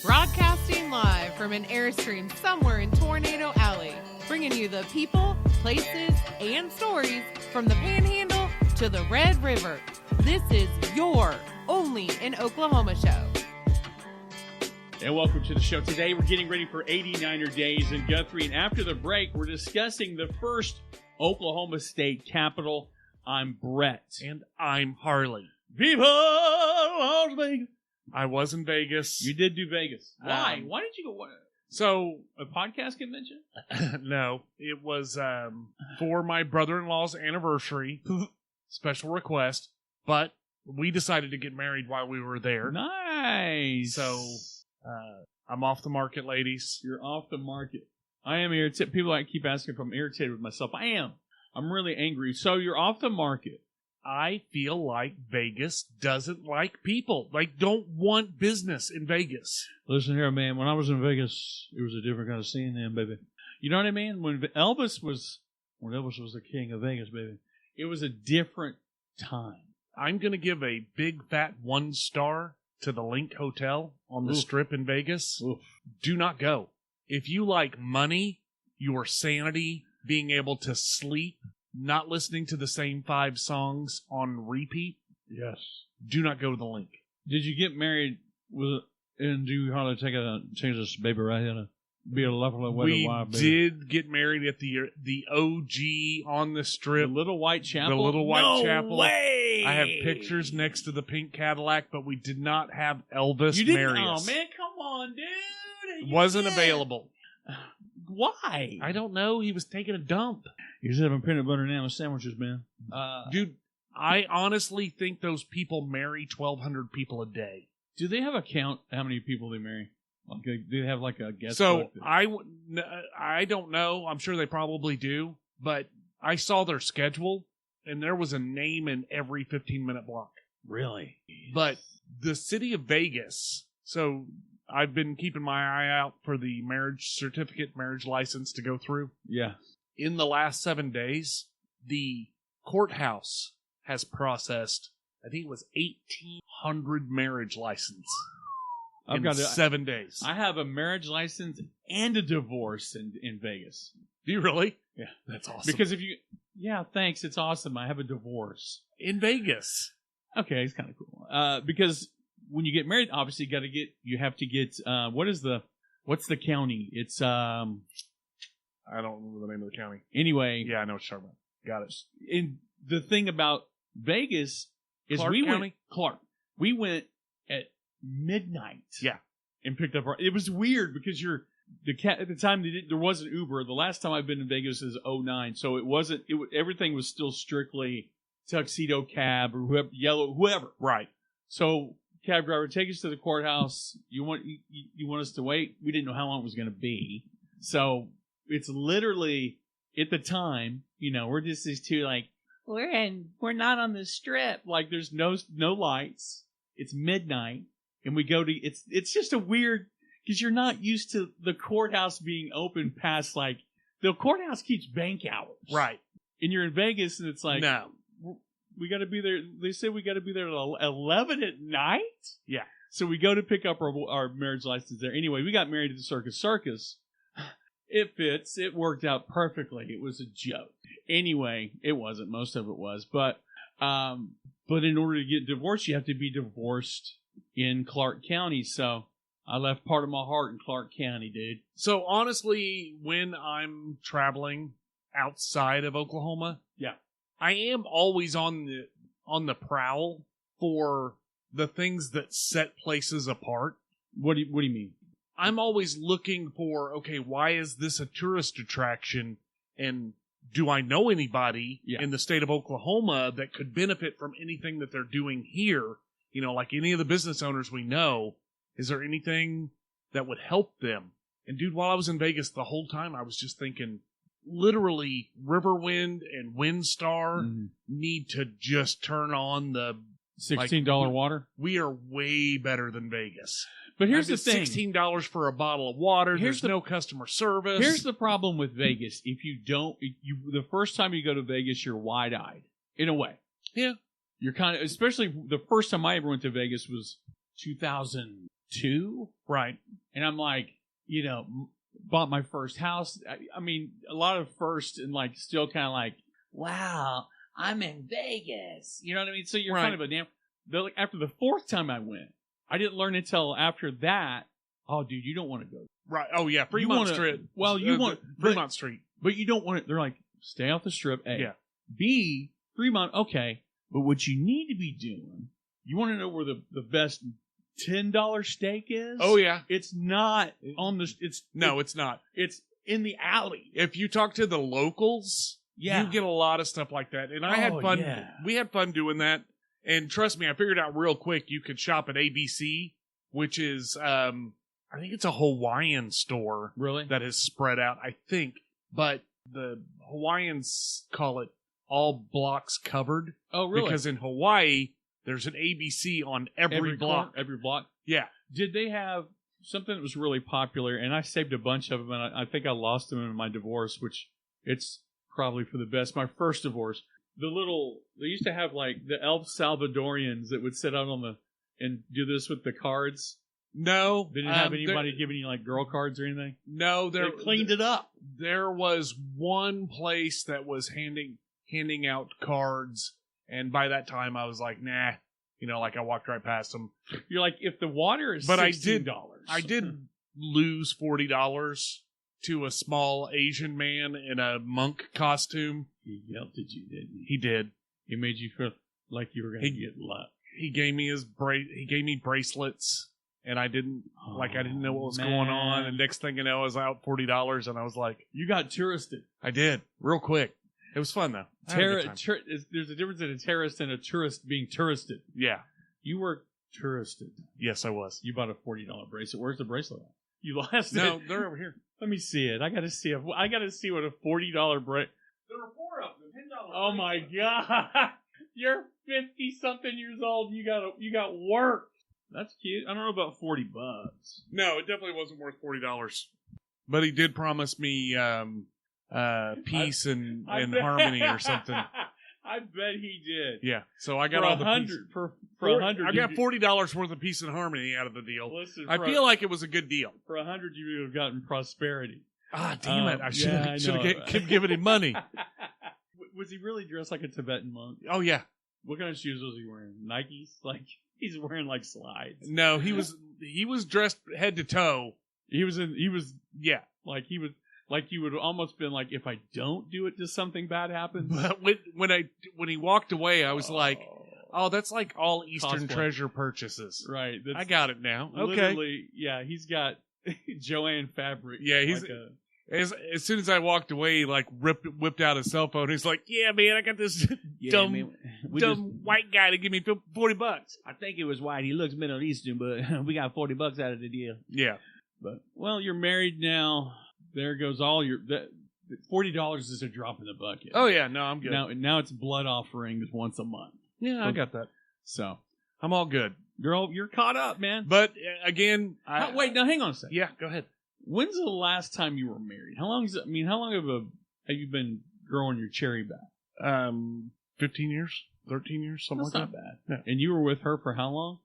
Broadcasting live from an Airstream somewhere in Tornado Alley, bringing you the people, places, and stories from the Panhandle to the Red River. This is your Only in Oklahoma show. And welcome to the show. Today we're getting ready for 89er days in Guthrie, and after the break we're discussing the first Oklahoma state capital. I'm Brett. And I'm Harley. Viva Las Vegas! I was in Vegas. You did do Vegas. Why? Why did you go? So, A podcast convention? no, it was for my brother-in-law's anniversary. Special request. But we decided to get married while we were there. Nice. So, I'm off the market, ladies. You're off the market. I am irritated. People keep asking if I'm irritated with myself. I am. I'm really angry. So you're off the market. I feel like Vegas doesn't like people. Like, don't want business in Vegas. Listen here, man. When I was in Vegas, it was a different kind of scene then, baby. You know what I mean? When Elvis was the king of Vegas, baby, it was a different time. I'm going to give a big fat 1 star to the LinQ Hotel on the Strip in Vegas. Oof. Do not go. If you like money, your sanity, being able to sleep, not listening to the same 5 songs on repeat, yes, do not go to the LinQ. Did you get married and do you how to change this baby right here to be a lovely We wife, baby? did get married at the OG on the Strip. The Little White Chapel? The Little White Chapel. No way! I have pictures next to the pink Cadillac, but we did not have Elvis You didn't? marry Oh, us. man, come on, dude. It wasn't available. Why? I don't know. He was taking a dump. You're having peanut butter and ham sandwiches, man. Dude, I honestly think those people marry 1,200 people a day. Do they have a count how many people they marry? Like, do they have like a guess? So I don't know. I'm sure they probably do, but I saw their schedule, and there was a name in every 15-minute block. Really? But the city of Vegas. So I've been keeping my eye out for the marriage certificate, marriage license to go through. Yeah. In the last 7 days, the courthouse has processed, I think it was 1,800 marriage licenses in 7 days. I have a marriage license and a divorce in Vegas. Do you really? Yeah. That's awesome. Because yeah, thanks. It's awesome. I have a divorce. In Vegas. Okay, it's kind of cool. Because when you get married, obviously you have to get, what's the county? It's, I don't remember the name of the county. Anyway. Yeah, I know what you're talking about. Got it. And the thing about Vegas is Clark County? We went at midnight. Yeah. And picked up it was weird because at the time there wasn't Uber. The last time I've been in Vegas is 2009. So everything was still strictly tuxedo cab or whoever. Right. So cab driver, take us to the courthouse. You want us to wait? We didn't know how long it was going to be. So it's literally, at the time, we're just these two like, we're not on the Strip. Like there's no lights. It's midnight. And we go to, it's just a weird, because you're not used to the courthouse being open past like, the courthouse keeps bank hours. Right. And you're in Vegas and it's like, no. We got to be there. They say we got to be there at 11 at night. Yeah. So we go to pick up our marriage license there. Anyway, we got married at the Circus. It fits. It worked out perfectly. It was a joke. Anyway, it wasn't. Most of it was. But in order to get divorced, you have to be divorced in Clark County. So I left part of my heart in Clark County, dude. So honestly, when I'm traveling outside of Oklahoma, yeah, I am always on the prowl for the things that set places apart. What do you mean? I'm always looking for, okay, why is this a tourist attraction? And do I know anybody in the state of Oklahoma that could benefit from anything that they're doing here? Like any of the business owners we know, is there anything that would help them? And dude, while I was in Vegas the whole time, I was just thinking, literally, Riverwind and Windstar need to just turn on the $16 water. We are way better than Vegas. But here's the thing: $16 for a bottle of water. There's no customer service. Here's the problem with Vegas: if you don't, the first time you go to Vegas, you're wide-eyed in a way. Yeah, you're kind of, especially the first time I ever went to Vegas was 2000. 2. Right. And I'm like, bought my first house. I mean, a lot of first and like still kind of like, wow, I'm in Vegas. You know what I mean? So you're kind of a damn. Like, after the 4th time I went, I didn't learn until after that. Oh, dude, you don't want to go. Right. Oh, yeah. Fremont Street. Well, you want Fremont Street. But you don't want it. They're like, stay off the strip. A. Yeah. B, Fremont. Okay. But what you need to be doing, you want to know where the best $10 steak is? Oh, yeah. It's not on the. It's not. It's in the alley. If you talk to the locals, you get a lot of stuff like that. And I had fun. Yeah. We had fun doing that. And trust me, I figured out real quick you could shop at ABC, which is, I think it's a Hawaiian store. Really? That is spread out, I think. But the Hawaiians call it all blocks covered. Oh, really? Because in Hawaii, there's an ABC on every block. Every block? Yeah. Did they have something that was really popular? And I saved a bunch of them, and I think I lost them in my divorce, which it's probably for the best. My first divorce. They used to have like the elf Salvadorians that would sit out and do this with the cards. No. They didn't have anybody giving you like girl cards or anything? No. They cleaned it up. There was one place that was handing out cards, and by that time I was like, nah. Like I walked right past them. You're like, if the water is $16. I did lose $40 to a small Asian man in a monk costume. He yelped at you, didn't he? He did. He made you feel like you were going to get luck. He gave me he gave me bracelets, and I didn't know what was going on. And next thing you know, I was out $40, and I was like, you got touristed. I did real quick. It was fun though. There's a difference in a terrorist and a tourist being touristed. Yeah, you were touristed. Yes, I was. You bought a $40 bracelet. Where's the bracelet at? You lost it. No, they're over here. Let me see it. I got to see it. I got to see what a $40 bracelet. There were 4 of them. $10. Oh my god! You're 50-something years old. And you got work. That's cute. I don't know about $40. No, it definitely wasn't worth $40. But he did promise me peace and harmony or something. I bet he did. Yeah. So I got all the peace. For $100. I got $40 worth of peace and harmony out of the deal. Listen, I feel like it was a good deal. For $100, you would have gotten prosperity. Ah, damn it! I should have kept giving him money. Was he really dressed like a Tibetan monk? Oh yeah. What kind of shoes was he wearing? Nikes? Like he's wearing like slides. No, he was dressed head to toe. He was like he was like you would almost been like, if I don't do it, does something bad happen? But when he walked away, I was like, oh, that's like all Eastern treasure purchases. Right. I got it now. Okay. Literally, yeah, he's got Joanne fabric. Yeah, he's as soon as I walked away, he like whipped out his cell phone. He's like, "Yeah, man, I got this dumb white guy to give me $40." I think it was white. He looks Middle Eastern, but we got $40 out of the deal. Yeah, but well, you're married now. There goes all your $40 is a drop in the bucket. Oh yeah, no, I'm good. Now it's blood offerings once a month. Yeah, I got that. So I'm all good, girl. You're caught up, man. But again, wait. Now hang on a second. Yeah, go ahead. When's the last time you were married? How long have you been growing your cherry back? 15 years, 13 years, something That's like not that. bad. Yeah. And you were with her for how long?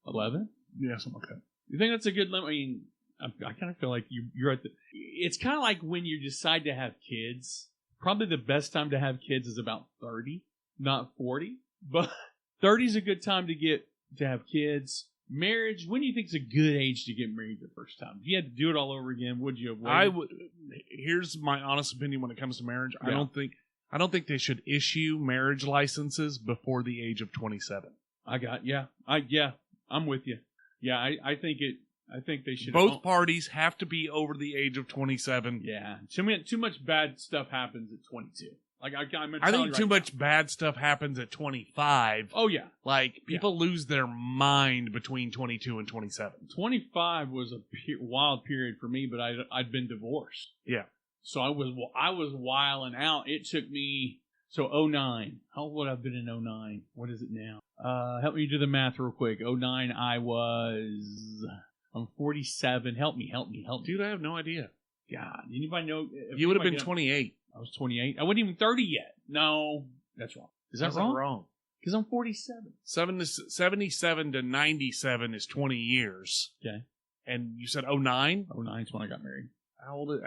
11. Yeah, something like that. You think that's a good limit? I mean, I kind of feel like you're at the. It's kind of like when you decide to have kids. Probably the best time to have kids is about 30, not 40. But 30 is a good time to have kids. Marriage, when do you think is a good age to get married the first time? If you had to do it all over again, would you have waited? Here's my honest opinion when it comes to marriage. Yeah. I don't think they should issue marriage licenses before the age of 27. I'm with you. Yeah, I think they should. Both parties have to be over the age of 27. Yeah, too much bad stuff happens at 22. Like I think too much bad stuff happens at 25. Oh yeah, like people lose their mind between 22 and 27. 25 was a wild period for me, but I'd been divorced. Yeah, so I was wilding out. It took me 09. How old would I have been in 09? What is it now? Help me do the math real quick. 09, I'm 47. Help me. Dude, I have no idea. God, anybody know? You would have been 28. I was 28. I wasn't even 30 yet. No, that's wrong. Is that wrong? Wrong. Because I'm 47. 77 to 97 is 20 years. Okay. And you said 09? 09 is when I got married. How old?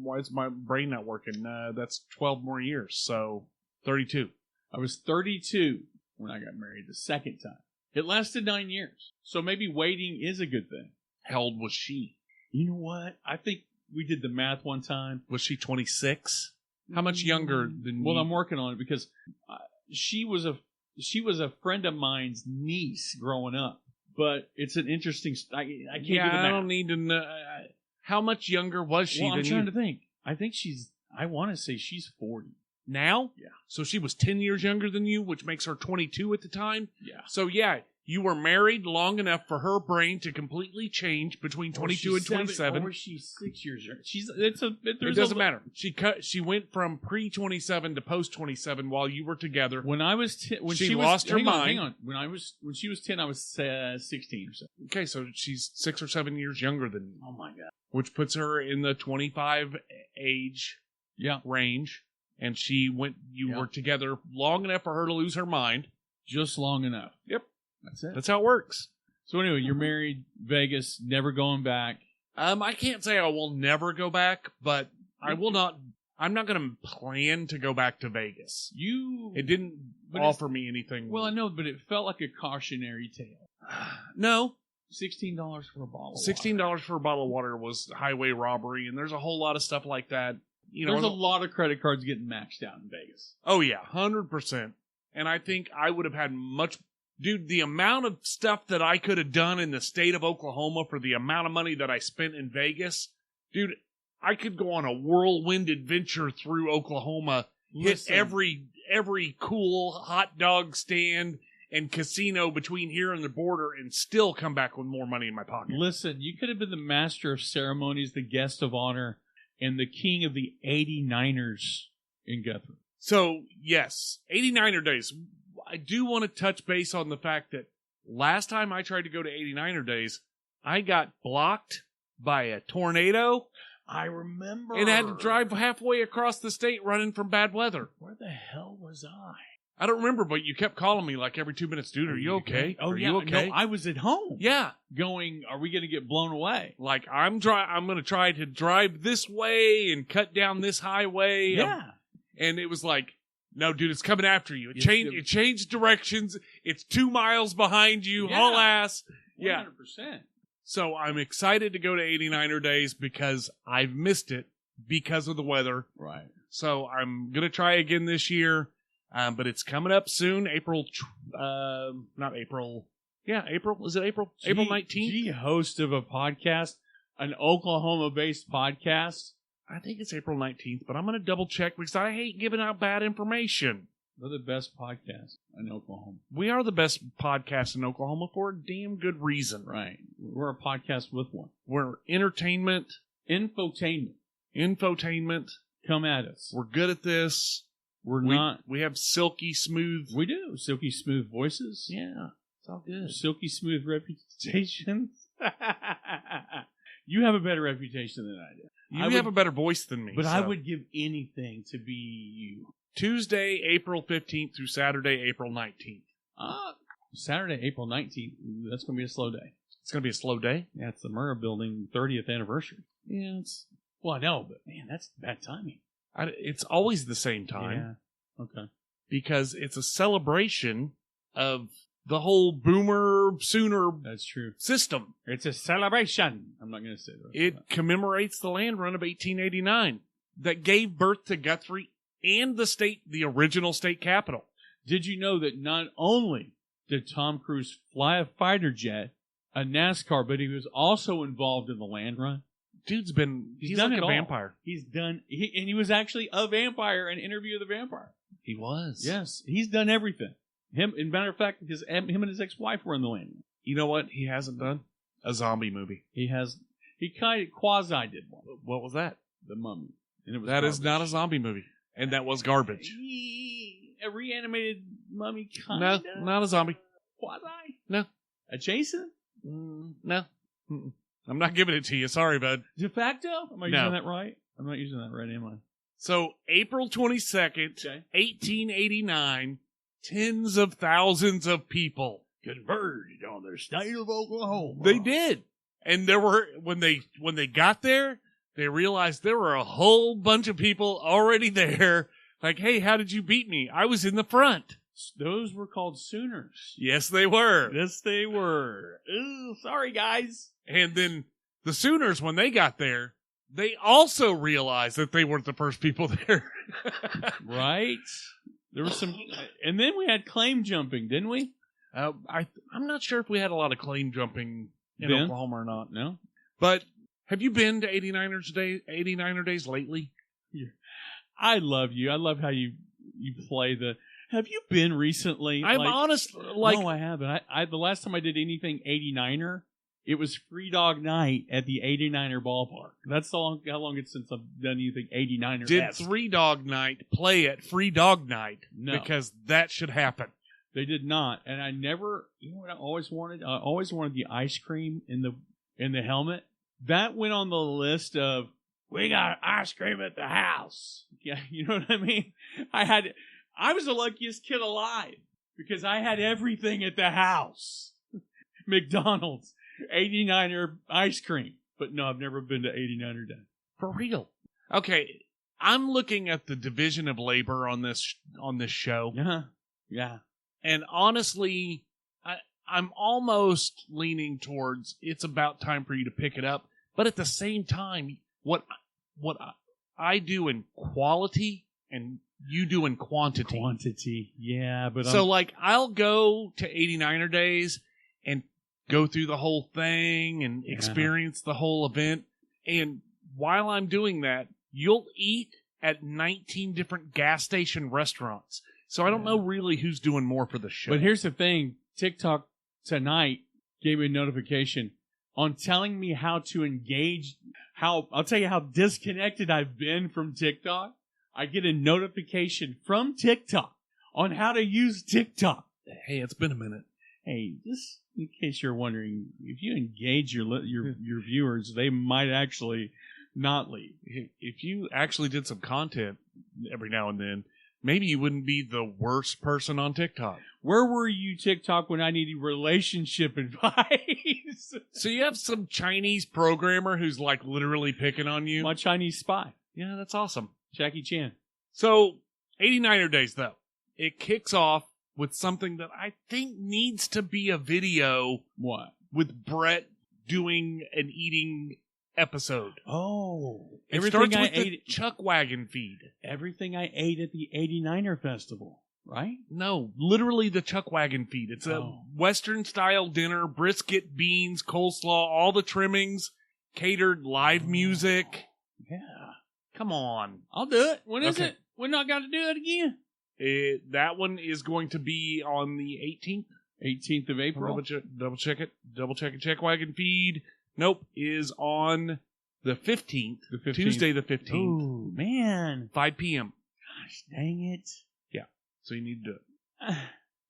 Why is my brain not working? That's 12 more years, so 32. I was 32 when I got married the second time. It lasted 9 years. So maybe waiting is a good thing. How old was she? You know what? I think we did the math one time. Was she 26? How much younger than Well, me? I'm working on it because she was a friend of mine's niece growing up. But it's an interesting... I can't do the math. I don't need to know. How much younger was she Well, than I'm trying you? to think. I think I want to say she's 40. Now? Yeah. So she was 10 years younger than you, which makes her 22 at the time? Yeah. So yeah, you were married long enough for her brain to completely change between 22 and 27. Or she's 6 years younger. It doesn't matter. She went from pre-27 to post-27 while you were together. When I was she lost her mind. Hang on. When she was 10, I was 16 or so. Okay, so she's 6 or 7 years younger than you. Oh my god. Which puts her in the 25 age range. And you were together long enough for her to lose her mind. Just long enough. Yep. That's it. That's how it works. So anyway, you're married, Vegas, never going back. I can't say I will never go back, but I'm not going to plan to go back to Vegas. It didn't offer me anything. Well, I know, but it felt like a cautionary tale. No. $16 for a bottle of $16 for a bottle of water was highway robbery, and there's a whole lot of stuff like that. There's a lot of credit cards getting maxed out in Vegas. Oh, yeah, 100%. And I think I would have had Dude, the amount of stuff that I could have done in the state of Oklahoma for the amount of money that I spent in Vegas, dude, I could go on a whirlwind adventure through Oklahoma, hit every cool hot dog stand and casino between here and the border, and still come back with more money in my pocket. Listen, you could have been the master of ceremonies, the guest of honor, and the king of the 89ers in Guthrie. So, yes, 89er days. I do want to touch base on the fact that last time I tried to go to 89er days, I got blocked by a tornado. I remember. And had to drive halfway across the state running from bad weather. Where the hell was I? I don't remember, but you kept calling me like every 2 minutes. Dude, are you okay? Oh, are yeah. you okay? No, I was at home. Yeah. Going, are we going to get blown away? Like, I'm going to try to drive this way and cut down this highway. Yeah. And it was like, no, dude, it's coming after you. It changed directions. It's 2 miles behind you. Yeah. Haul ass. 100%. Yeah. So I'm excited to go to 89er days because I've missed it because of the weather. Right. So I'm going to try again this year. But it's coming up soon. April. Yeah, April. Is it April? April 19th? Host of a podcast, an Oklahoma-based podcast. I think it's April 19th, but I'm going to double check because I hate giving out bad information. We're the best podcast in Oklahoma. We are the best podcast in Oklahoma for a damn good reason. Right. We're a podcast with one. We're entertainment. Infotainment. Come at us. We're good at this. We have silky smooth. We do. Silky smooth voices. Yeah. It's all good. Silky smooth reputations. You have a better reputation than I do. You have a better voice than me. But I would give anything to be you. Tuesday, April 15th through Saturday, April 19th. Saturday, April 19th. Ooh, that's going to be a slow day. It's going to be a slow day? Yeah, it's the Murrah Building 30th anniversary. Yeah, well, I know, but man, that's bad timing. It's always the same time. Yeah. Okay. Because it's a celebration of the whole boomer sooner That's true. system. It's a celebration. I'm not going to say that. It commemorates the land run of 1889 that gave birth to Guthrie and the original state capital. Did you know that not only did Tom Cruise fly a fighter jet, a NASCAR, but he was also involved in the land run? He's done like a vampire. He was actually a vampire in Interview with the Vampire. He was. Yes, he's done everything. As a matter of fact, him and his ex-wife were in the land run. You know what he hasn't done? A zombie movie. He kind of quasi did one. What was that? The Mummy. And it was that is not a zombie movie. And that was garbage. A reanimated mummy kind No, of? not a zombie. Quasi? No. A Jason? No. Mm-mm. I'm not giving it to you. Sorry, bud. De facto? Am I using that right? I'm not using that right, am I? So, April 22nd, 1889, tens of thousands of people converged on the state of Oklahoma. They did. And there were, when they got there, they realized there were a whole bunch of people already there. Like, hey, how did you beat me? I was in the front. Those were called Sooners. Yes, they were. Yes, they were. Ooh, sorry, guys. And then the Sooners, when they got there, they also realized that they weren't the first people there. Right? There was some, and then we had claim jumping, didn't we? I'm not sure if we had a lot of claim jumping in Oklahoma or not. No. But have you been to 89er days lately? Yeah. I love you. I love how you play the. Have you been recently? I'm honest. No, I haven't. I the last time I did anything 89er, it was Free Dog Night at the 89er ballpark. That's how long it's since I've done anything 89er. Did Free Dog Night play at Free Dog Night? No, because that should happen. They did not, and I never. You know what I always wanted? I always wanted the ice cream in the helmet. That went on the list of we got ice cream at the house. Yeah, you know what I mean. I was the luckiest kid alive because I had everything at the house. McDonald's, 89er ice cream. But no, I've never been to 89er Day. For real. Okay, I'm looking at the division of labor on this show. Yeah. Yeah. And honestly, I'm almost leaning towards it's about time for you to pick it up. But at the same time, what I do in quality and you do in quantity. Quantity, yeah. But so, like, I'll go to 89er Days and go through the whole thing and experience the whole event. And while I'm doing that, you'll eat at 19 different gas station restaurants. So I don't know really who's doing more for the show. But here's the thing. TikTok tonight gave me a notification on telling me how to engage. I'll tell you how disconnected I've been from TikTok. I get a notification from TikTok on how to use TikTok. Hey, it's been a minute. Hey, just in case you're wondering, if you engage your viewers, they might actually not leave. If you actually did some content every now and then, maybe you wouldn't be the worst person on TikTok. Where were you, TikTok, when I needed relationship advice? So you have some Chinese programmer who's like literally picking on you? My Chinese spy. Yeah, that's awesome. Jackie Chan. So, 89er Days, though. It kicks off with something that I think needs to be a video. What? With Brett doing an eating episode. Oh. It starts with the Chuck Wagon feed. Everything I ate at the 89er Festival, right? No, literally the Chuck Wagon feed. It's a Western-style dinner, brisket, beans, coleslaw, all the trimmings, catered live music. Yeah. Come on. I'll do it. When is it? We're not going to do it again. That one is going to be on the 18th. 18th of April. Double check it. Double check it. Check Wagon feed. Nope. Is on the 15th. Tuesday the 15th. Oh, man. 5 p.m. Gosh, dang it. Yeah. So you need to do it.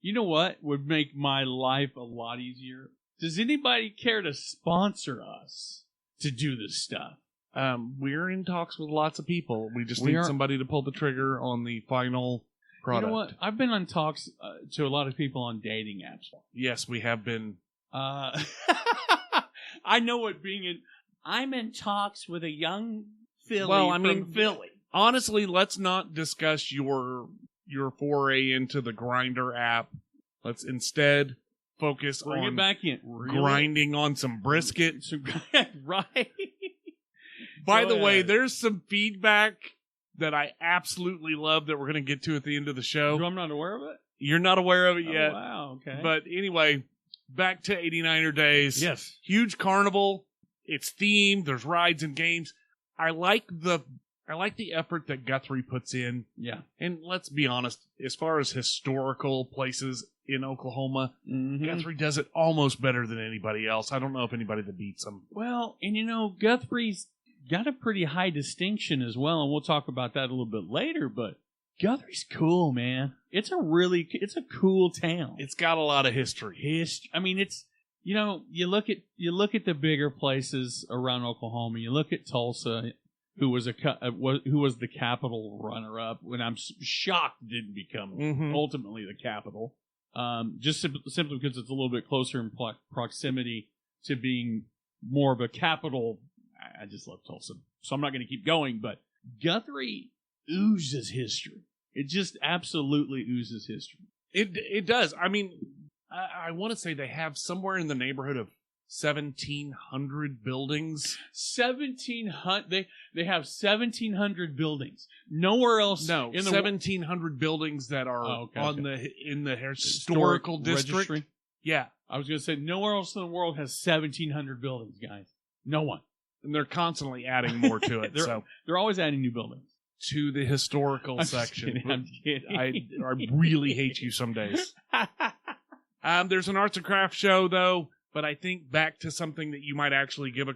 You know what would make my life a lot easier? Does anybody care to sponsor us to do this stuff? We're in talks with lots of people. We just need somebody to pull the trigger on the final product. You know what? I've been on talks to a lot of people on dating apps. Yes, we have been. I know what being in. I'm in talks with a young Philly from Philly. Honestly, let's not discuss your foray into the Grindr app. Let's instead focus Bring on it back in. grinding on some brisket. Right. By the way, there's some feedback that I absolutely love that we're going to get to at the end of the show. I'm not aware of it? You're not aware of it yet. Wow, okay. But anyway, back to 89er Days. Yes. Huge carnival. It's themed. There's rides and games. I like the effort that Guthrie puts in. Yeah. And let's be honest, as far as historical places in Oklahoma, Guthrie does it almost better than anybody else. I don't know if anybody that beats him. Well, and Guthrie's got a pretty high distinction as well, and we'll talk about that a little bit later, but Guthrie's cool, man. It's a cool town. It's got a lot of history. I mean, it's, you look at the bigger places around Oklahoma, you look at Tulsa, who was the Capitol runner-up, when I'm shocked didn't become ultimately the Capitol. Just simply because it's a little bit closer in proximity to being more of a capital. I just love Tulsa, so I'm not going to keep going, but Guthrie oozes history. It just absolutely oozes history. It does. I mean, I want to say they have somewhere in the neighborhood of 1,700 buildings. 1,700. They have 1,700 buildings. Nowhere else. No, in the 1,700 buildings that are in the historical district. Registry? Yeah, I was going to say nowhere else in the world has 1,700 buildings, guys. No one. And they're constantly adding more to it. They're always adding new buildings to the historical section. I'm kidding. I really hate you some days. There's an arts and crafts show though, but I think back to something that you might actually give a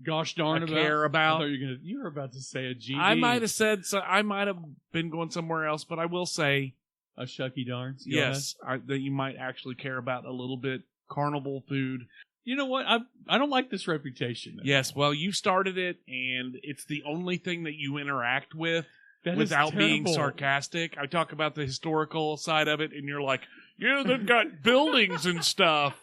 gosh darn care about. I thought you were about to say a GD. I might have said so. I might have been going somewhere else, but I will say a shucky darns. Yes, that you might actually care about a little bit. Carnival food. You know what? I don't like this reputation. Yes, well, you started it, and it's the only thing that you interact with that without being sarcastic. I talk about the historical side of it, and you're like, yeah, they've got buildings and stuff.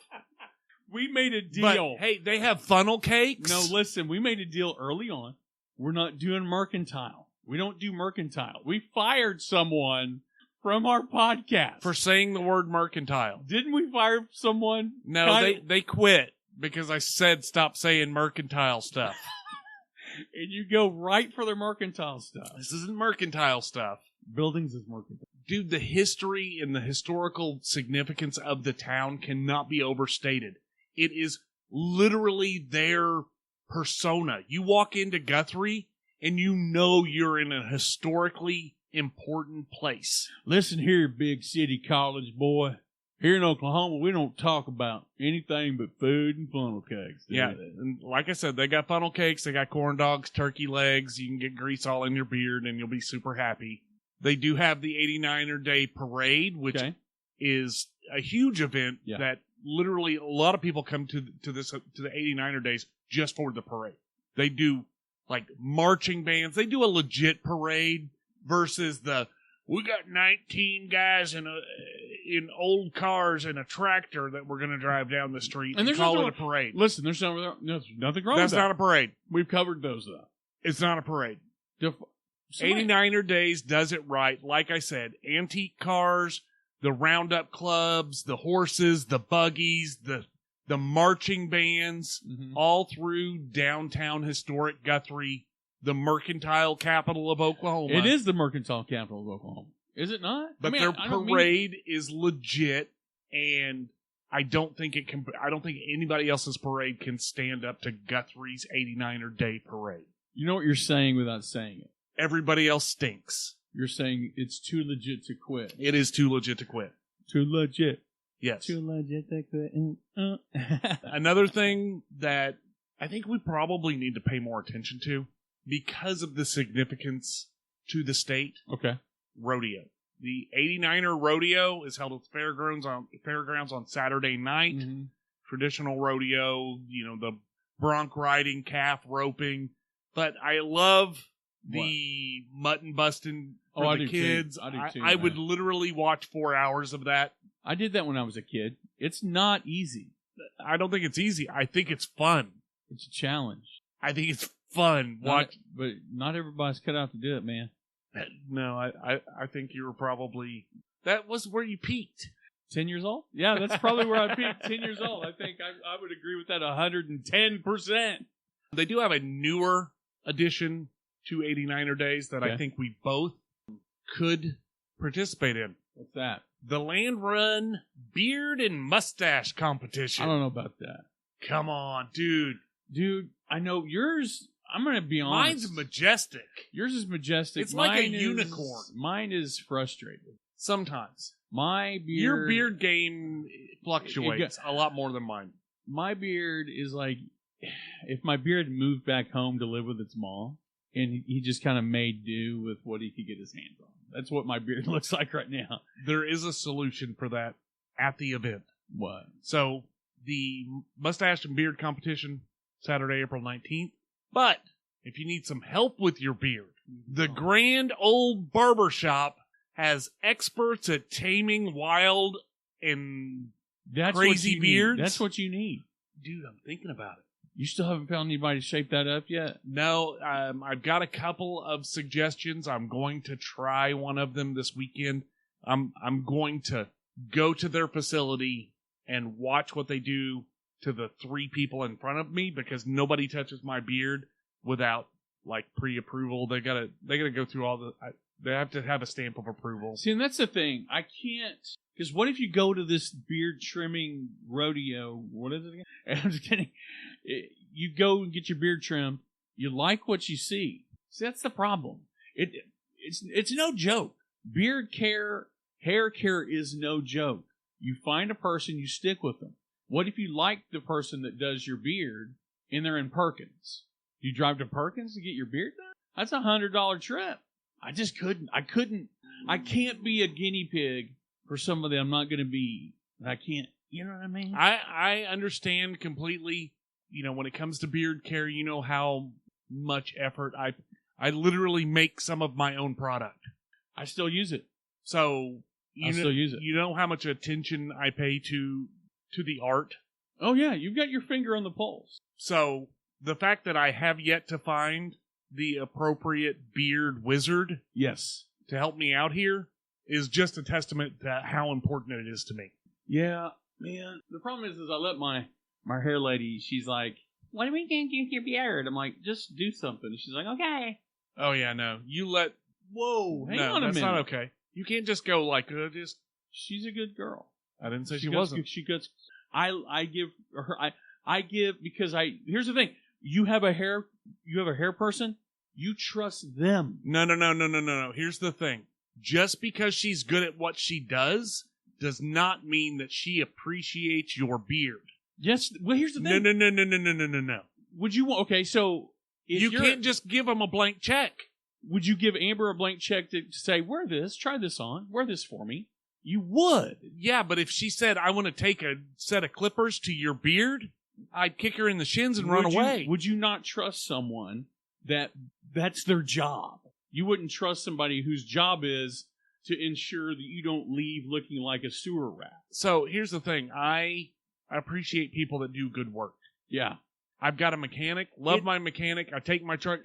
We made a deal. But, hey, they have funnel cakes. No, listen, we made a deal early on. We're not doing mercantile. We don't do mercantile. We fired someone from our podcast for saying the word mercantile. Didn't we fire someone? No, they quit because I said stop saying mercantile stuff. And you go right for their mercantile stuff. This isn't mercantile stuff. Buildings is mercantile. Dude, the history and the historical significance of the town cannot be overstated. It is literally their persona. You walk into Guthrie and you know you're in a historically important place. Listen here, big city college boy. Here in Oklahoma, we don't talk about anything but food and funnel cakes. Yeah, and like I said, they got funnel cakes, they got corn dogs, turkey legs. You can get grease all in your beard, and you'll be super happy. They do have the 89er Day Parade, which is a huge event that literally a lot of people come to the 89er Days just for the parade. They do like marching bands. They do a legit parade versus we got 19 guys in old cars and a tractor that we're going to drive down the street and call it a parade. Listen, there's nothing wrong with that. That's not a parade. We've covered those, though. It's not a parade. 89er Days does it right. Like I said, antique cars, the roundup clubs, the horses, the buggies, the marching bands, all through downtown historic Guthrie, the mercantile capital of Oklahoma. It is the mercantile capital of Oklahoma. Is it not? But their parade is legit, and I don't think anybody else's parade can stand up to Guthrie's 89er Day Parade. You know what you're saying without saying it. Everybody else stinks. You're saying it's too legit to quit. It is too legit to quit. Too legit. Yes. Too legit to quit. Another thing that I think we probably need to pay more attention to, because of the significance to the state. Okay. Rodeo. The 89er Rodeo is held at the fairgrounds on Saturday night. Traditional rodeo, the bronc riding, calf roping. But I love the mutton busting for the kids. I do too. I would literally watch 4 hours of that. I did that when I was a kid. It's not easy. I don't think it's easy. I think it's fun. It's a challenge. I think it's fun. But not everybody's cut out to do it, man. No, I think you were probably... That was where you peaked. 10 years old? Yeah, that's probably where I peaked. 10 years old. I think I would agree with that 110%. They do have a newer addition to 89er Days that I think we both could participate in. What's that? The Land Run Beard and Mustache Competition. I don't know about that. Come on, dude. Dude, I know yours... I'm going to be honest. Mine's majestic. Yours is majestic. It's like a unicorn. Mine is frustrated. Sometimes. My beard... Your beard game fluctuates a lot more than mine. My beard is like... If my beard moved back home to live with its mom, and he just kind of made do with what he could get his hands on. That's what my beard looks like right now. There is a solution for that at the event. What? So, the Mustache and Beard Competition, Saturday, April 19th. But if you need some help with your beard, the Grand Old Barber Shop has experts at taming wild and crazy beards. That's what you need. Dude, I'm thinking about it. You still haven't found anybody to shape that up yet? No, I've got a couple of suggestions. I'm going to try one of them this weekend. I'm going to go to their facility and watch what they do to the 3 people in front of me, because nobody touches my beard without like pre-approval. They gotta go through all the. They have to have a stamp of approval. See, and that's the thing. I can't, because what if you go to this beard trimming rodeo? What is it again? I'm just kidding. You go and get your beard trimmed. You like what you see. See, that's the problem. It's no joke. Beard care, hair care is no joke. You find a person, you stick with them. What if you like the person that does your beard and they're in Perkins? You drive to Perkins to get your beard done? That's $100 trip. I just couldn't. I can't be a guinea pig for somebody I'm not going to be. I can't. You know what I mean? I understand completely. You know, when it comes to beard care, you know how much effort I literally make some of my own product. I still use it. So still use it. You know how much attention I pay to the art? Oh yeah, you've got your finger on the pulse. So the fact that I have yet to find the appropriate beard wizard, yes, to help me out here is just a testament to how important it is to me. Yeah, man. The problem is I let my hair lady, she's like, what are we going to do with your beard? I'm like, just do something. She's like, okay. Oh yeah, no. Whoa, hang on a minute. That's not okay. You can't just go like, she's a good girl. I didn't say she wasn't. She goes, I give her, I give, because here's the thing. You have a hair person, you trust them. No. Here's the thing. Just because she's good at what she does not mean that she appreciates your beard. Yes. Well, here's the thing. No. Would you, okay, so you can't just give them a blank check. Would you give Amber a blank check to say, wear this, try this on, wear this for me? You would. Yeah, but if she said, I want to take a set of clippers to your beard, I'd kick her in the shins and run away. Would you not trust someone that's their job? You wouldn't trust somebody whose job is to ensure that you don't leave looking like a sewer rat. So here's the thing. I appreciate people that do good work. Yeah. I've got a mechanic, my mechanic. I take my truck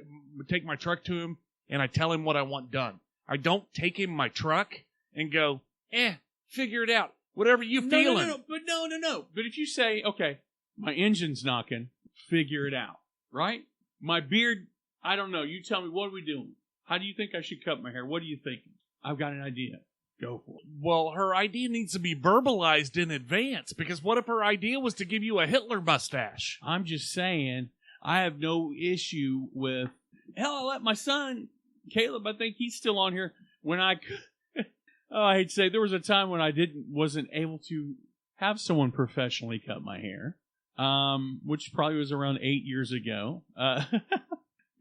to him, and I tell him what I want done. I don't take him my truck and go, figure it out. Whatever you feeling. No. But if you say, okay, my engine's knocking, figure it out, right? My beard, I don't know. You tell me, what are we doing? How do you think I should cut my hair? What are you thinking? I've got an idea. Go for it. Well, her idea needs to be verbalized in advance, because what if her idea was to give you a Hitler mustache? I'm just saying, I have no issue with, hell, I let my son, Caleb, I think he's still on here, when I hate to say, there was a time when I wasn't able to have someone professionally cut my hair, which probably was around 8 years ago.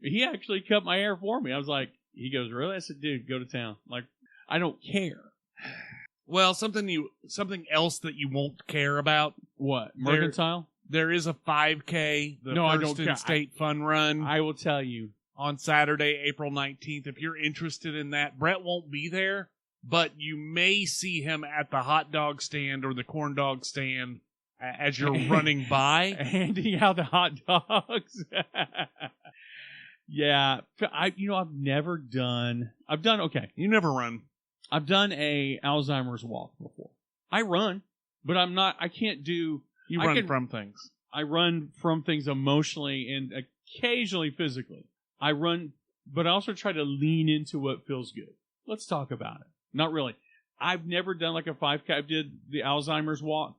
He actually cut my hair for me. I was like, he goes, really? I said, dude, go to town. Like, I don't care. Well, something else that you won't care about. What? Mercantile? There is a 5K, First in State Fun Run. I will tell you. On Saturday, April 19th. If you're interested in that, Brett won't be there, but you may see him at the hot dog stand or the corn dog stand as you're running by. Handing out the hot dogs. Yeah. I've done, okay. You never run. I've done a Alzheimer's walk before. I run, but I can't do. You run from things. I run from things emotionally and occasionally physically. I run, but I also try to lean into what feels good. Let's talk about it. Not really. I've never done like a 5K. I did the Alzheimer's walk.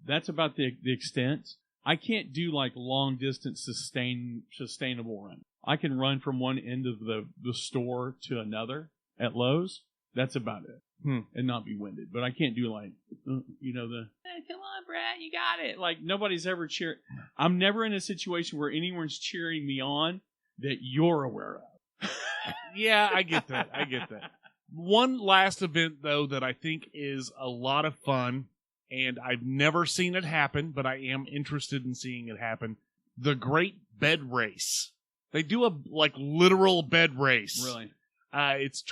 That's about the extent. I can't do like long distance sustainable run. I can run from one end of the store to another at Lowe's. That's about it. And not be winded. But I can't do like, hey, come on, Brad, you got it. Like nobody's ever cheering. I'm never in a situation where anyone's cheering me on that you're aware of. Yeah, I get that. One last event, though, that I think is a lot of fun, and I've never seen it happen, but I am interested in seeing it happen. The Great Bed Race. They do a literal bed race. Really? It's a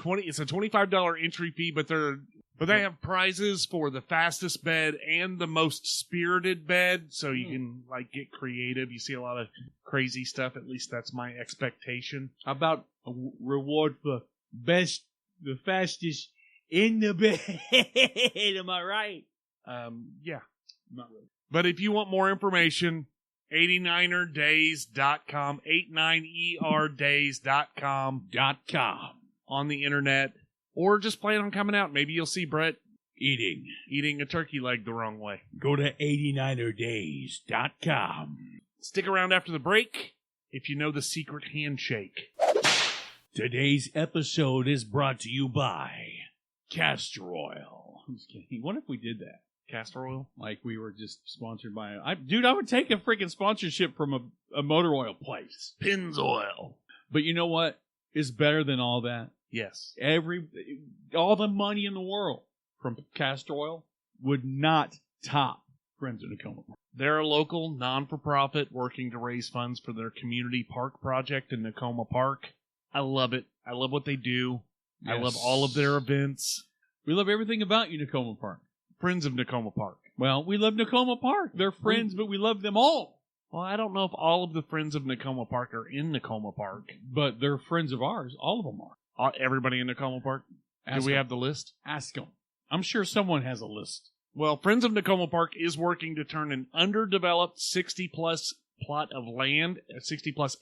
$25 entry fee, but they have prizes for the fastest bed and the most spirited bed, so you can get creative. You see a lot of crazy stuff. At least that's my expectation. How about a reward for the fastest in the bed? Am I right? Yeah. Not really. But if you want more information, 89erdays.com, 89erdays.com on the internet, or just plan on coming out. Maybe you'll see Brett eating a turkey leg the wrong way. Go to 89erdays.com. Stick around after the break if you know the secret handshake. Today's episode is brought to you by Castor Oil. I'm just kidding. What if we did that? Castor oil? Like we were just sponsored by... I would take a freaking sponsorship from a motor oil place. Pennzoil. But you know what is better than all that? Yes. All the money in the world from Castor Oil would not top Friends of Nakoma Park. They're a local, non-for-profit working to raise funds for their community park project in Nakoma Park. I love it. I love what they do. Yes. I love all of their events. We love everything about you, Nakoma Park. Friends of Nakoma Park. Well, we love Nakoma Park. They're friends, but we love them all. Well, I don't know if all of the friends of Nakoma Park are in Nakoma Park. But they're friends of ours. All of them are. Everybody in Nakoma Park? Do we have the list? Ask them. I'm sure someone has a list. Well, Friends of Nakoma Park is working to turn an underdeveloped 60-plus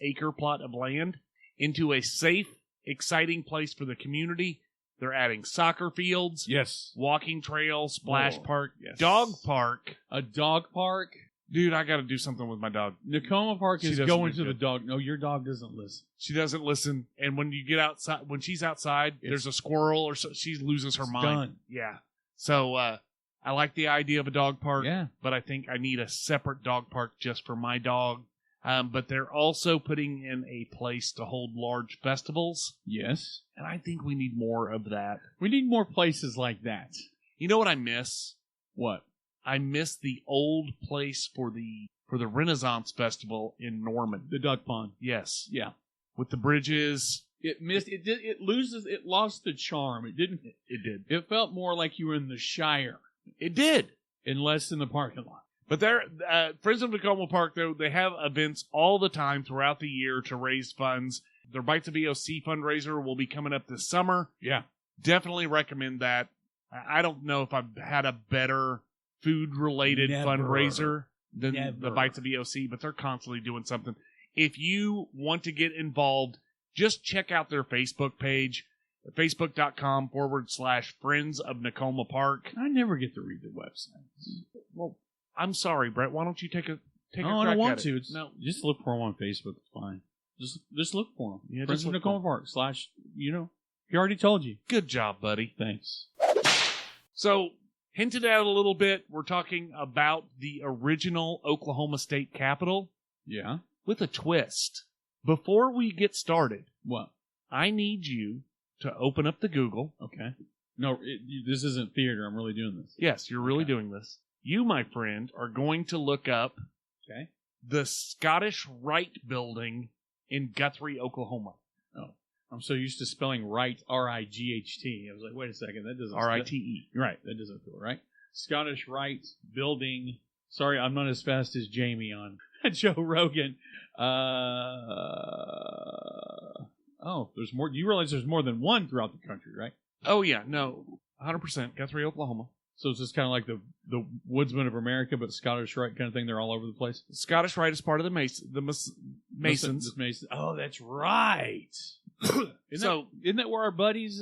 acre plot of land into a safe, exciting place for the community. They're adding soccer fields, yes, walking trail, splash park, yes, dog park. A dog park? Dude, I got to do something with my dog. Nakoma Park is going to the dog. No, your dog doesn't listen. She doesn't listen. And when you get outside, when she's outside, there's a squirrel or so, she loses her mind. Done. Yeah. So I like the idea of a dog park. Yeah. But I think I need a separate dog park just for my dog. But they're also putting in a place to hold large festivals. Yes. And I think we need more of that. We need more places like that. You know what I miss? What? I miss the old place for the Renaissance Festival in Norman. The duck pond. Yes. Yeah. With the bridges. It lost the charm. It didn't. It did. It felt more like you were in the Shire. It did. And less in the parking lot. But they're, Friends of Nakoma Park, though, they have events all the time throughout the year to raise funds. Their Bites of EOC fundraiser will be coming up this summer. Yeah. Definitely recommend that. I don't know if I've had a better food-related fundraiser than the Bites of EOC, but they're constantly doing something. If you want to get involved, just check out their Facebook page, facebook.com/Friends of Nakoma Park. I never get to read the website. Well, I'm sorry, Brett. Why don't you take a crack I don't want at to. it? No, just look for them on Facebook. It's fine. Just look for them. Yeah, Friends of Nakoma Park / he already told you. Good job, buddy. Thanks. So, hinted at a little bit, we're talking about the original Oklahoma State Capitol. Yeah. With a twist. Before we get started, what? I need you to open up the Google. Okay. No, this isn't theater. I'm really doing this. Yes, you're really doing this. You, my friend, are going to look up the Scottish Rite Building in Guthrie, Oklahoma. Oh, I'm so used to spelling right, R-I-G-H-T. I was like, wait a second, that doesn't... R-I-T-E. Right, that doesn't feel right. Scottish Rite Building. Sorry, I'm not as fast as Jamie on Joe Rogan. There's more. You realize there's more than one throughout the country, right? Oh, yeah, no, 100%. Guthrie, Oklahoma. So it's just kind of like the Woodsman of America, but Scottish Rite kind of thing. They're all over the place. Scottish Rite is part of the Masons. Oh, that's right. Isn't that where our buddies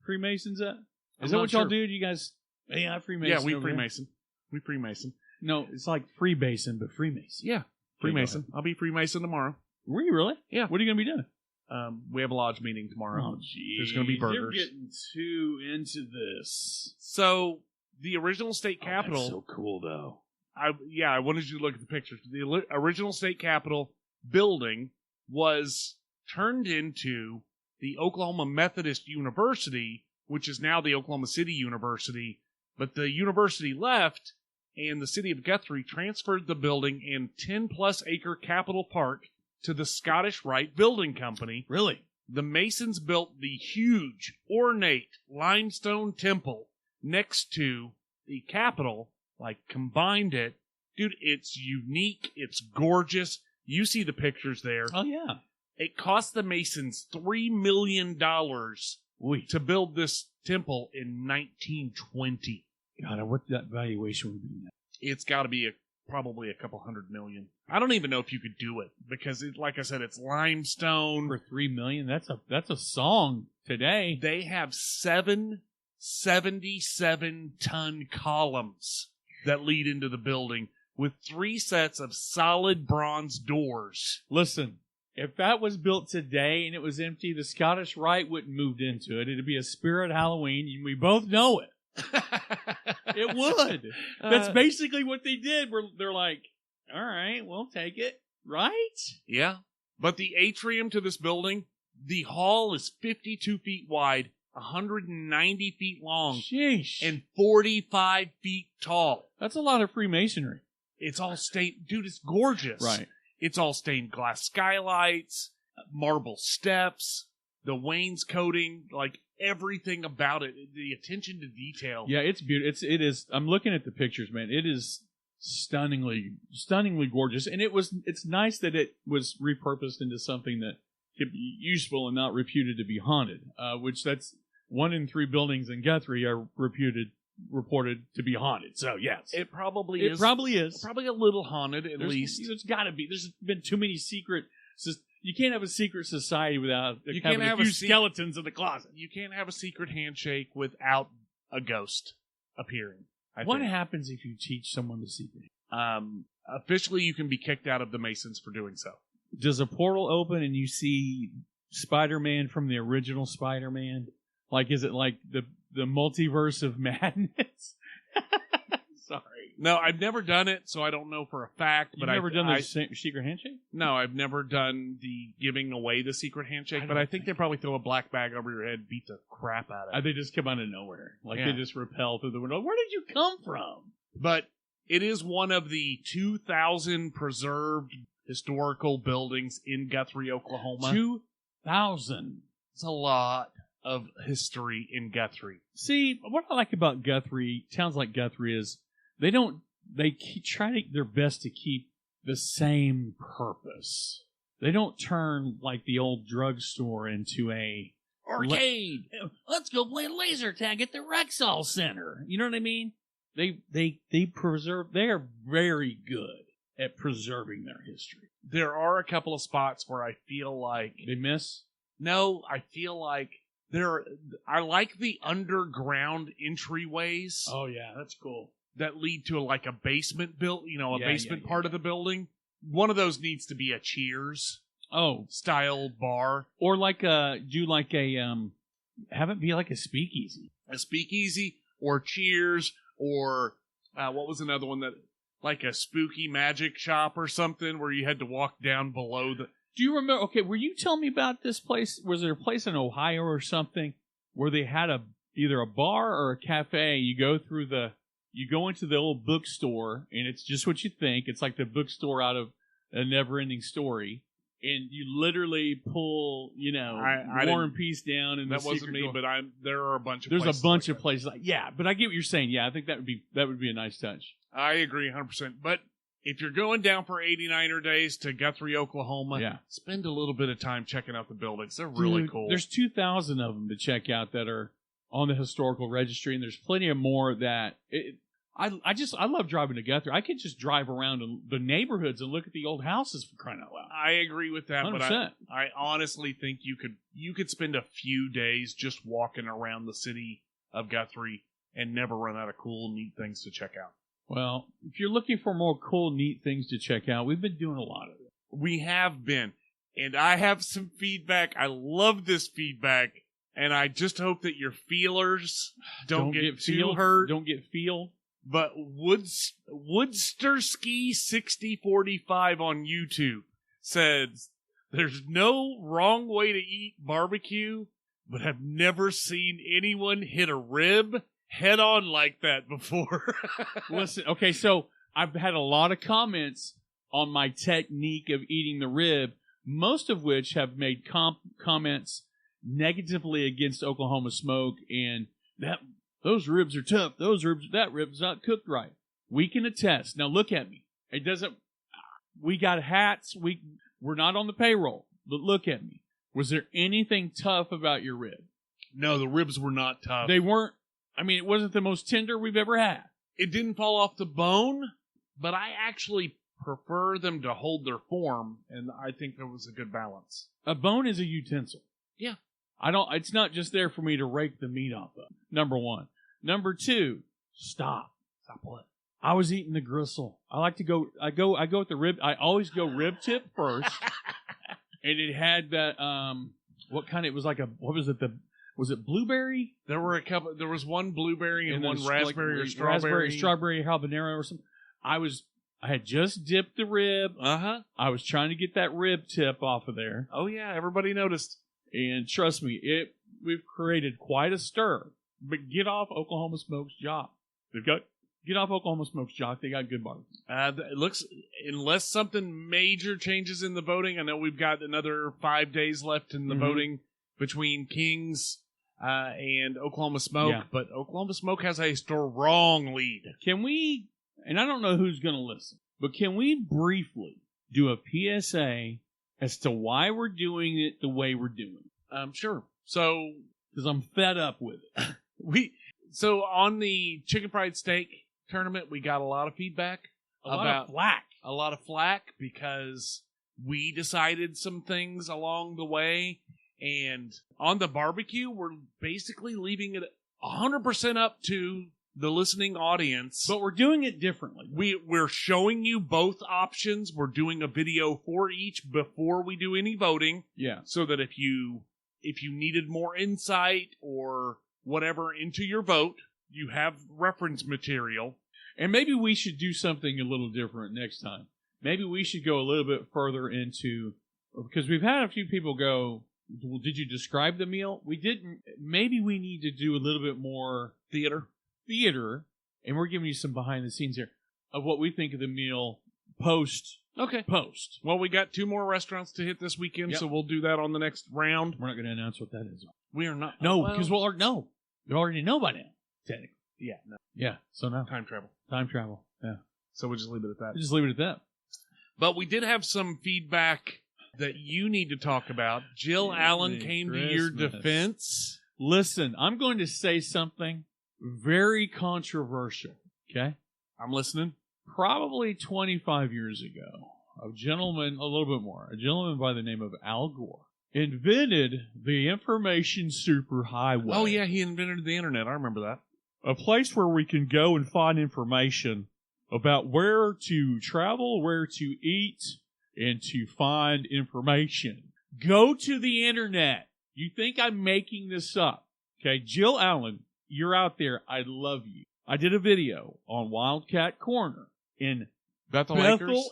Freemasons at? Is that what y'all do? You guys? Yeah, Freemason. Yeah, we Freemason. We Freemason. No, it's like Freemason, but Freemason. Yeah, Freemason. I'll be Freemason tomorrow. Were you really? Yeah. What are you going to be doing? We have a lodge meeting tomorrow. Oh, geez. There's going to be burgers. You're getting too into this. So, the original state capitol... That's so cool, though. I wanted you to look at the pictures. The original state capitol building was turned into the Oklahoma Methodist University, which is now the Oklahoma City University. But the university left, and the city of Guthrie transferred the building and 10-plus acre Capitol Park to the Scottish Rite Building Company. Really? The Masons built the huge, ornate limestone temple next to the Capitol, combined it. Dude, it's unique. It's gorgeous. You see the pictures there. Oh, yeah. It cost the Masons $3 million to build this temple in 1920. God, what that valuation would be now? It's got to be probably a couple $100 million. I don't even know if you could do it because, like I said, it's limestone. For $3 million? That's a song today. They have 7 77-ton columns that lead into the building with 3 sets of solid bronze doors. Listen, if that was built today and it was empty, the Scottish Rite wouldn't moved into it. It'd be a spirit Halloween, and we both know it. It would. That's basically what they did. They're like, all right, we'll take it. Right? Yeah. But the atrium to this building, the hall is 52 feet wide, 190 feet long, Sheesh. and 45 feet tall. That's a lot of Freemasonry. It's all stained. Dude, it's gorgeous. Right. It's all stained glass skylights, marble steps, the wainscoting, everything about it, the attention to detail. Yeah, it's beautiful. It is. I'm looking at the pictures, man. It is stunningly gorgeous, and it's nice that it was repurposed into something that could be useful and not reputed to be haunted. Which that's 1 in 3 buildings in Guthrie are reported to be haunted. So yes, it probably is. Probably is. Probably a little haunted, at least. There's got to be. There's been too many secret. You can't have a secret society without having a few skeletons in the closet. You can't have a secret handshake without a ghost appearing. What happens if you teach someone the secret? Officially, you can be kicked out of the Masons for doing so. Does a portal open and you see Spider-Man from the original Spider-Man? Is it like the multiverse of madness? Sorry. No, I've never done it, so I don't know for a fact. You've never done the secret handshake? No, I've never done the giving away the secret handshake, but I think they probably throw a black bag over your head and beat the crap out of it. They just come out of nowhere. They just repel through the window. Where did you come from? But it is one of the 2,000 preserved historical buildings in Guthrie, Oklahoma. 2,000. It's a lot of history in Guthrie. See, what I like about Guthrie, towns like Guthrie, is they try their best to keep the same purpose. They don't turn like the old drugstore into a arcade. Let's go play laser tag at the Rexall Center. You know what I mean? They preserve. They are very good at preserving their history. There are a couple of spots where I feel like they miss. No, I feel like I like the underground entryways. Oh yeah, that's cool. That lead to a basement basement part of the building. One of those needs to be a Cheers style bar, or have it be like a speakeasy. A speakeasy or Cheers or what was another one that like a spooky magic shop or something where you had to walk down below the. Do you remember? Okay, were you telling me about this place? Was there a place in Ohio or something where they had either a bar or a cafe? You go into the old bookstore, and it's just what you think. It's like the bookstore out of A Never-Ending Story, and you literally pull, War and Peace down. And that wasn't me, but there are a bunch of. There's a bunch of places but I get what you're saying. Yeah, I think that would be a nice touch. I agree 100%. But if you're going down for 89er days to Guthrie, Oklahoma, spend a little bit of time checking out the buildings. They're really cool. There's 2,000 of them to check out that are on the historical registry, and there's plenty of more that I love driving to Guthrie. I could just drive around the neighborhoods and look at the old houses for crying out loud. I agree with that, 100%. but I honestly think you could spend a few days just walking around the city of Guthrie and never run out of cool, neat things to check out. Well, if you're looking for more cool, neat things to check out, we've been doing a lot of it. We have been, and I have some feedback. I love this feedback. And I just hope that your feelers don't get too hurt. Don't get feel. But Woodsterski 6045 on YouTube says, there's no wrong way to eat barbecue, but I've never seen anyone hit a rib head on like that before. Listen, okay, so I've had a lot of comments on my technique of eating the rib. most of which have made comments negatively against Oklahoma Smoke and those ribs are tough. That rib's not cooked right. We can attest. Now look at me. It doesn't. We got hats. We're not on the payroll. But look at me. Was there anything tough about your rib? No, the ribs were not tough. They weren't. I mean, it wasn't the most tender we've ever had. It didn't fall off the bone, but I actually prefer them to hold their form, and I think there was a good balance. A bone is a utensil. Yeah. It's not just there for me to rake the meat off of. Number one. Number two, stop. Stop what? I was eating the gristle. I go with the rib. I always go rib tip first. And it had that, it was like was it blueberry? There was one blueberry and one raspberry or strawberry. Strawberry habanero or something. I had just dipped the rib. Uh-huh. I was trying to get that rib tip off of there. Oh yeah, everybody noticed. And trust me, we've created quite a stir. But get off Oklahoma Smoke's jock. Get off Oklahoma Smoke's jock. They got good barbecue. It looks, unless something major changes in the voting, I know we've got another 5 days left in the voting between Kings and Oklahoma Smoke, but Oklahoma Smoke has a strong lead. Can we, and I don't know who's going to listen, but can we briefly do a PSA as to why we're doing it the way we're doing it? Sure. So, because I'm fed up with it. So on the chicken fried steak tournament, we got a lot of feedback a lot of flack because we decided some things along the way, and on the barbecue, we're basically leaving it 100% up to the listening audience. But we're doing it differently. We're showing you both options. We're doing a video for each before we do any voting. Yeah. So that if you needed more insight or whatever into your vote, you have reference material. And maybe we should do something a little different next time. Maybe we should go a little bit further into, because we've had a few people go, well, did you describe the meal? We didn't. Maybe we need to do a little bit more theater, and we're giving you some behind the scenes here of what we think of the meal post. Okay. Post. Well, we got 2 more restaurants to hit this weekend, so we'll do that on the next round. We're not going to announce what that is. We are not. No, because we already know by now, technically. Yeah. No. Yeah. So now. Time travel. Yeah. So we'll just leave it at that. Just leave it at that. But we did have some feedback that you need to talk about. Jill Allen came to your defense. Listen, I'm going to say something very controversial. Okay? I'm listening. Probably 25 years ago, a gentleman by the name of Al Gore invented the information superhighway. Oh, yeah, he invented the internet. I remember that. A place where we can go and find information about where to travel, where to eat, and to find information. Go to the internet. You think I'm making this up. Okay, Jill Allen, you're out there. I love you. I did a video on Wildcatcorner in Bethel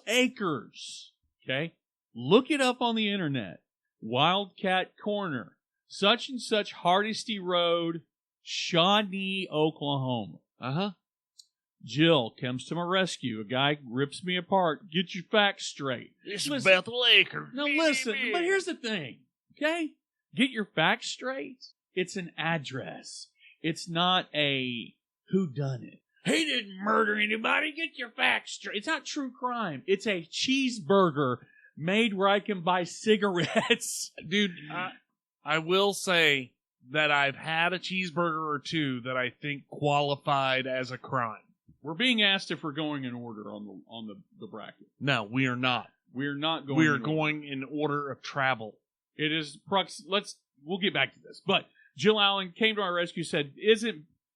Acres. Okay? Look it up on the internet. Wildcatcorner. Such and such Hardesty Road, Shawnee, Oklahoma. Uh-huh. Jill comes to my rescue. A guy rips me apart. Get your facts straight. This is Bethel Acres. Now listen, but here's the thing. Okay? Get your facts straight. It's an address. It's not a whodunit. He didn't murder anybody. Get your facts straight. It's not true crime. It's a cheeseburger made where I can buy cigarettes. Dude, I will say that I've had a cheeseburger or two that I think qualified as a crime. We're being asked if we're going in order on the bracket. No, we are not. We are not going. We are going in order of travel. It is we'll get back to this. But Jill Allen came to our rescue, said,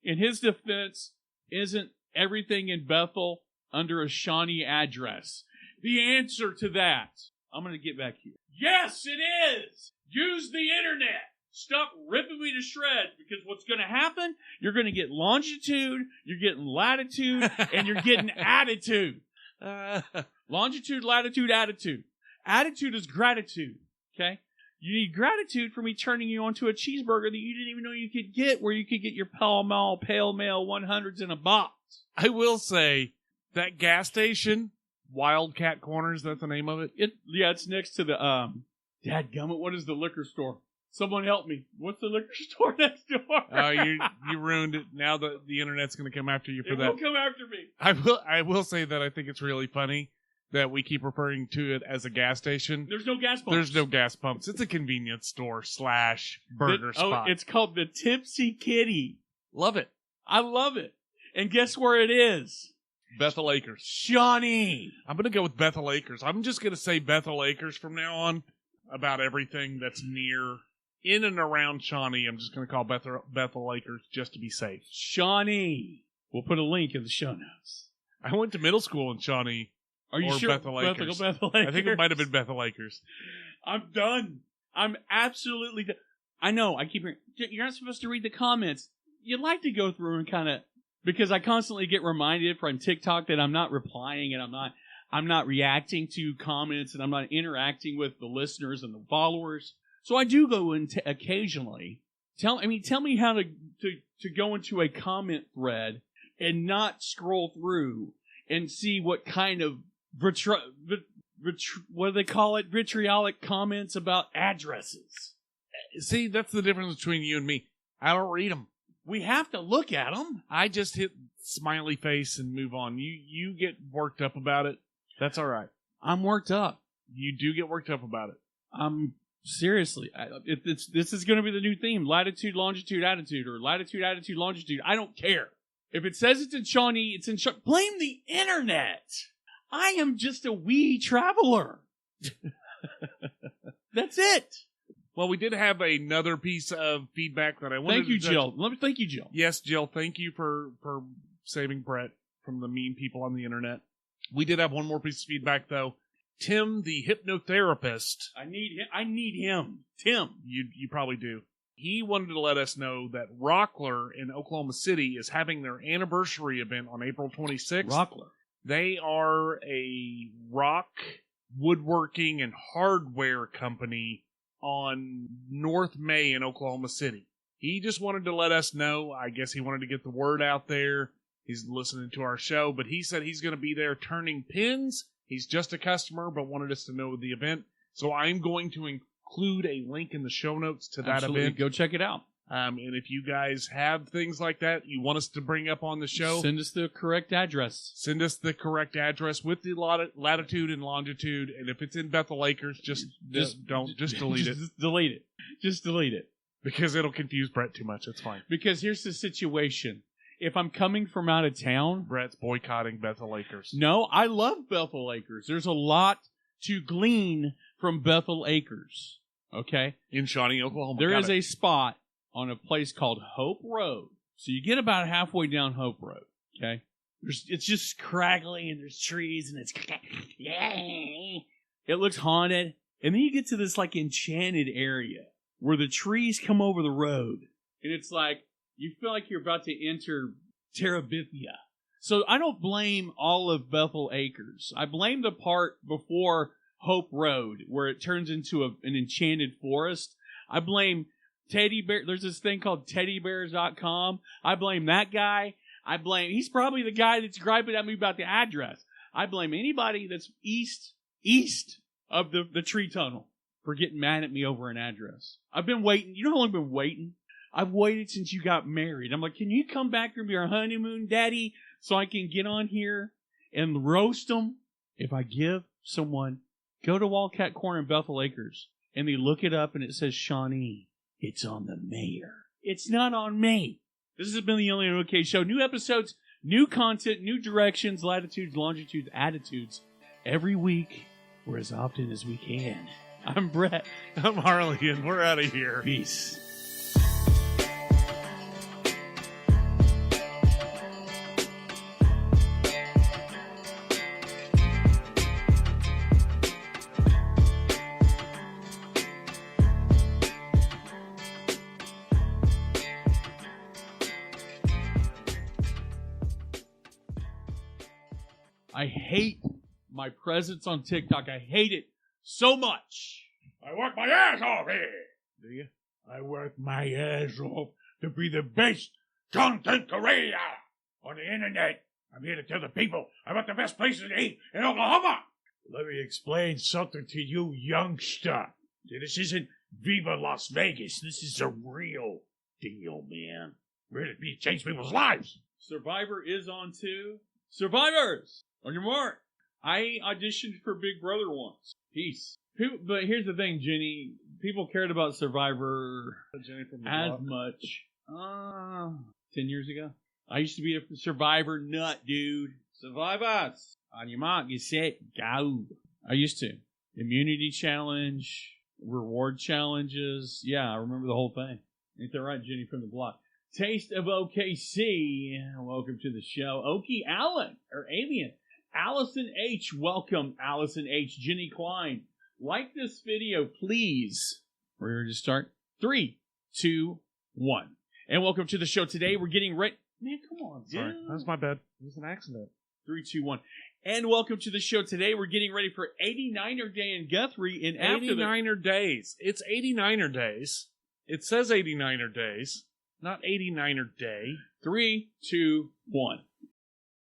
in his defense, isn't everything in Bethel under a Shawnee address? The answer to that, I'm going to get back here. Yes, it is! Use the internet! Stop ripping me to shreds, because what's going to happen, you're going to get longitude, you're getting latitude, and you're getting attitude. Longitude, latitude, attitude. Attitude is gratitude, okay? You need gratitude for me turning you onto a cheeseburger that you didn't even know you could get, where you could get your Pall Mall Pale Mail 100s in a box. I will say, that gas station, Wildcat Corner, is that the name of it? Yeah, it's next to the Dadgummit, what is the liquor store? Someone help me. What's the liquor store next door? Oh, you ruined it. Now the internet's going to come after you for that. It will come after me. I will say that I think it's really funny that we keep referring to it as a gas station. There's no gas pumps. There's no gas pumps. It's a convenience store / burger spot. Oh, it's called the Tipsy Kitty. Love it. I love it. And guess where it is? Bethel Acres. Shawnee. I'm going to go with Bethel Acres. I'm just going to say Bethel Acres from now on about everything that's near, in and around Shawnee. I'm just going to call Bethel Acres just to be safe. Shawnee. We'll put a link in the show notes. I went to middle school in Shawnee. Are you sure? Bethel Acres. Bethel Acres. I think it might have been Bethel Acres. I'm done. I'm absolutely done. I know. I keep hearing, you're not supposed to read the comments. You'd like to go through and kind of, because I constantly get reminded from TikTok that I'm not replying and I'm not reacting to comments and I'm not interacting with the listeners and the followers. So I do go into occasionally. Tell me how to go into a comment thread and not scroll through and see what kind of what do they call it? Vitriolic comments about addresses. See, that's the difference between you and me. I don't read them. We have to look at them. I just hit smiley face and move on. You get worked up about it. That's all right. I'm worked up. You do get worked up about it. Seriously. This is going to be the new theme. Latitude, longitude, attitude, or latitude, attitude, longitude. I don't care. If it says it's in Shawnee, it's in Shawnee. Blame the internet. I am just a wee traveler. That's it. Well, we did have another piece of feedback that I wanted Thank you, to Jill. Let me thank you, Jill. Yes, Jill, thank you for saving Brett from the mean people on the internet. We did have one more piece of feedback, though. Tim, the hypnotherapist. I need him. Tim. You probably do. He wanted to let us know that Rockler in Oklahoma City is having their anniversary event on April 26th. Rockler. They are a rock woodworking and hardware company on North May in Oklahoma City. He just wanted to let us know. I guess he wanted to get the word out there. He's listening to our show, but he said he's going to be there turning pins. He's just a customer, but wanted us to know the event. So I'm going to include a link in the show notes to that event. Go check it out. And if you guys have things like that you want us to bring up on the show, send us the correct address. Send us the correct address with the latitude and longitude. And if it's in Bethel Acres, just delete it. Just delete it. Just delete it. Because it'll confuse Brett too much. It's fine. Because here's the situation. If I'm coming from out of town, Brett's boycotting Bethel Acres. No, I love Bethel Acres. There's a lot to glean from Bethel Acres. Okay? In Shawnee, Oklahoma. There is a spot on a place called Hope Road. So you get about halfway down Hope Road. Okay? It's just craggly and there's trees and it's it looks haunted. And then you get to this like enchanted area where the trees come over the road. And it's like you feel like you're about to enter Terabithia. So I don't blame all of Bethel Acres. I blame the part before Hope Road where it turns into an enchanted forest. I blame Teddy Bear. There's this thing called teddybears.com. I blame that guy. He's probably the guy that's griping at me about the address. I blame anybody that's east of the tree tunnel for getting mad at me over an address. I've been waiting. You know how long I've been waiting? I've waited since you got married. I'm like, can you come back from your honeymoon, Daddy, so I can get on here and roast them? If I give someone, go to wildcatcorner in Bethel Acres, and they look it up and it says Shawnee. It's on the mayor. It's not on me. This has been the OnlyinOKShow Show. New episodes, new content, new directions, latitudes, longitudes, attitudes. Every week, or as often as we can. I'm Brett. I'm Harley, and we're out of here. Peace. I hate my presence on TikTok. I hate it so much. I work my ass off here. Do you? I work my ass off to be the best content creator on the internet. I'm here to tell the people about the best places to eat in Oklahoma. Let me explain something to you, youngster. See, this isn't Viva Las Vegas. This is a real deal, man. Really change people's lives. Survivor is on too. Survivors! On your mark. I auditioned for Big Brother once. Peace. But here's the thing, Jenny. People cared about Survivor Jenny from the as block. much 10 years ago. I used to be a Survivor nut, dude. Survive us. On your mark, get set, go. I used to. Immunity challenge, reward challenges. Yeah, I remember the whole thing. Ain't that right, Jenny from the block? Taste of OKC. Welcome to the show. Okie Allen, or Alien. Allison H. Welcome, Allison H. Jenny Klein. Like this video, please. We're ready to start. 3, 2, 1. And welcome to the show. Today we're getting ready. Man, come on, dude. Sorry, that was my bad. It was an accident. 3, 2, 1. And welcome to the show. Today we're getting ready for 89er Day in Guthrie. And after 89er days. It's 89er days. It says 89er days, not 89er day. 3, 2, 1.